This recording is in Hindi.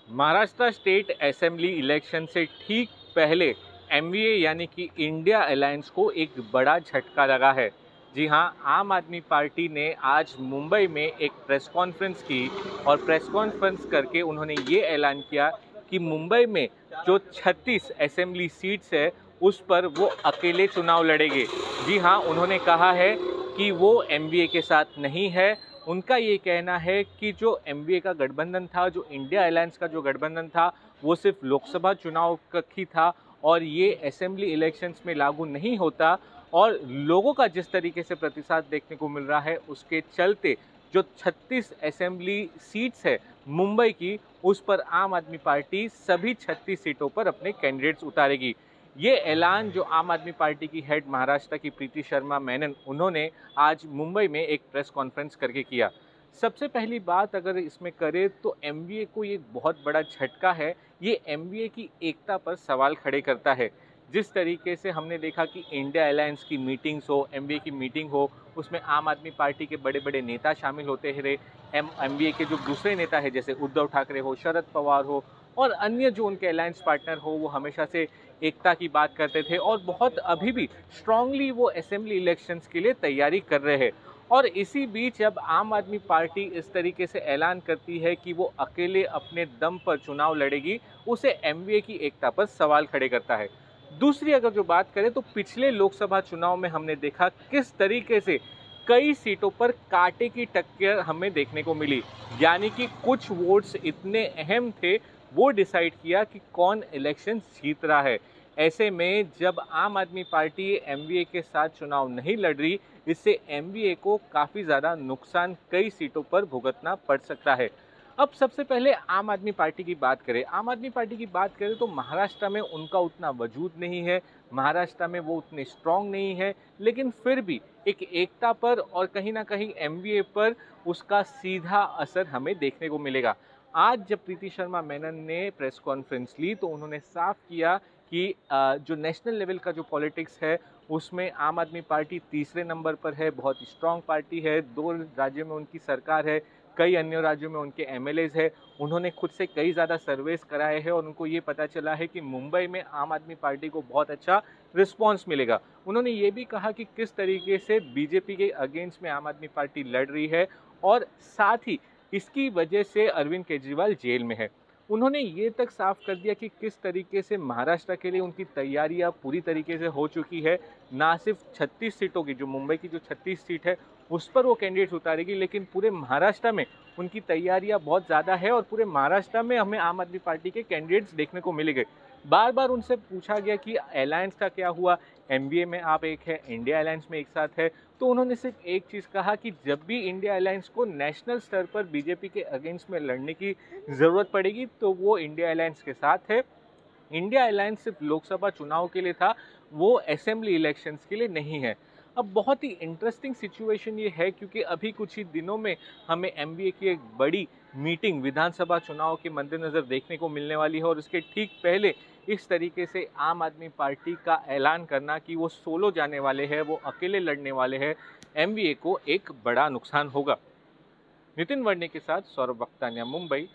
महाराष्ट्र स्टेट असेंबली इलेक्शन से ठीक पहले एमवीए यानी कि इंडिया अलायंस को एक बड़ा झटका लगा है। जी हां, आम आदमी पार्टी ने आज मुंबई में एक प्रेस कॉन्फ्रेंस की और प्रेस कॉन्फ्रेंस करके उन्होंने ये ऐलान किया कि मुंबई में जो 36 असेंबली सीट्स है उस पर वो अकेले चुनाव लड़ेंगे। जी हां, उन्होंने कहा है कि वो एमवीए के साथ नहीं है। उनका ये कहना है कि जो एमवीए का गठबंधन था, जो इंडिया अलायंस का जो गठबंधन था, वो सिर्फ लोकसभा चुनाव तक ही था और ये असेंबली इलेक्शंस में लागू नहीं होता। और लोगों का जिस तरीके से प्रतिसाद देखने को मिल रहा है, उसके चलते जो 36 असेंबली सीट्स है मुंबई की, उस पर आम आदमी पार्टी सभी 36 सीटों पर अपने कैंडिडेट्स उतारेगी। ये ऐलान जो आम आदमी पार्टी की हेड महाराष्ट्र की प्रीति शर्मा मेनन, उन्होंने आज मुंबई में एक प्रेस कॉन्फ्रेंस करके किया। सबसे पहली बात अगर इसमें करें तो एमवीए को ये बहुत बड़ा झटका है। ये एमवीए की एकता पर सवाल खड़े करता है। जिस तरीके से हमने देखा कि इंडिया अलायंस की मीटिंग्स हो, एमवीए की मीटिंग हो, उसमें आम आदमी पार्टी के बड़े-बड़े नेता शामिल होते रहे। एमवीए के जो दूसरे नेता हैं जैसे उद्धव ठाकरे हो, शरद पवार हो और अन्य जो उनके अलायंस पार्टनर हो, वो हमेशा से एकता की बात करते थे और बहुत अभी भी स्ट्रांगली वो असेंबली इलेक्शंस के लिए तैयारी कर रहे हैं। और इसी बीच अब आम आदमी पार्टी इस तरीके से ऐलान करती है कि वो अकेले अपने दम पर चुनाव लड़ेगी, उसे एमवीए की एकता पर सवाल खड़े करता है। दूसरी अगर जो बात करें तो पिछले लोकसभा चुनाव में हमने देखा किस तरीके से कई सीटों पर कांटे की टक्कर हमें देखने को मिली। यानी कि कुछ वोट्स इतने अहम थे, वो डिसाइड किया कि कौन इलेक्शन जीत रहा है। ऐसे में जब आम आदमी पार्टी एमवीए के साथ चुनाव नहीं लड़ रही, इससे एमवीए को काफ़ी ज़्यादा नुकसान कई सीटों पर भुगतना पड़ सकता है। अब सबसे पहले आम आदमी पार्टी की बात करें। आम आदमी पार्टी की बात करें तो महाराष्ट्र में उनका उतना वजूद नहीं है, महाराष्ट्र में वो उतने स्ट्रॉन्ग नहीं है, लेकिन फिर भी एक एकता पर और कहीं न कहीं एमवीए पर उसका सीधा असर हमें देखने को मिलेगा। आज जब प्रीति शर्मा मेनन ने प्रेस कॉन्फ्रेंस ली तो उन्होंने साफ किया कि जो नेशनल लेवल का जो पॉलिटिक्स है उसमें आम आदमी पार्टी तीसरे नंबर पर है, बहुत स्ट्रॉन्ग पार्टी है, 2 राज्यों में उनकी सरकार है, कई अन्य राज्यों में उनके एमएलएज़ हैं। उन्होंने खुद से कई ज़्यादा सर्वेस कराए हैं और उनको ये पता चला है कि मुंबई में आम आदमी पार्टी को बहुत अच्छा रिस्पॉन्स मिलेगा। उन्होंने ये भी कहा कि किस तरीके से बीजेपी के अगेंस्ट में आम आदमी पार्टी लड़ रही है और साथ ही इसकी वजह से अरविंद केजरीवाल जेल में है। उन्होंने ये तक साफ कर दिया कि किस तरीके से महाराष्ट्र के लिए उनकी तैयारियां पूरी तरीके से हो चुकी है। ना सिर्फ 36 सीटों की, जो मुंबई की जो 36 सीट है उस पर वो कैंडिडेट्स उतारेगी, लेकिन पूरे महाराष्ट्र में उनकी तैयारियां बहुत ज़्यादा है और पूरे महाराष्ट्र में हमें आम आदमी पार्टी के कैंडिडेट्स देखने को मिलेंगे। बार बार उनसे पूछा गया कि अलायंस का क्या हुआ, एमवीए में आप एक है, इंडिया अलायंस में एक साथ है। तो उन्होंने सिर्फ एक चीज़ कहा कि जब भी इंडिया अलायंस को नेशनल स्तर पर बीजेपी के अगेंस्ट में लड़ने की ज़रूरत पड़ेगी तो वो इंडिया अलायंस के साथ है। इंडिया अलायंस सिर्फ लोकसभा चुनाव के लिए था, वो असेंबली इलेक्शंस के लिए नहीं है। अब बहुत ही इंटरेस्टिंग सिचुएशन ये है क्योंकि अभी कुछ ही दिनों में हमें एमवीए की एक बड़ी मीटिंग विधानसभा चुनाव के मद्देनज़र देखने को मिलने वाली है और उसके ठीक पहले इस तरीके से आम आदमी पार्टी का ऐलान करना कि वो सोलो जाने वाले हैं, वो अकेले लड़ने वाले हैं, एमवीए को एक बड़ा नुकसान होगा। नितिन वर्णे के साथ सौरभ वक्तानिया, मुंबई।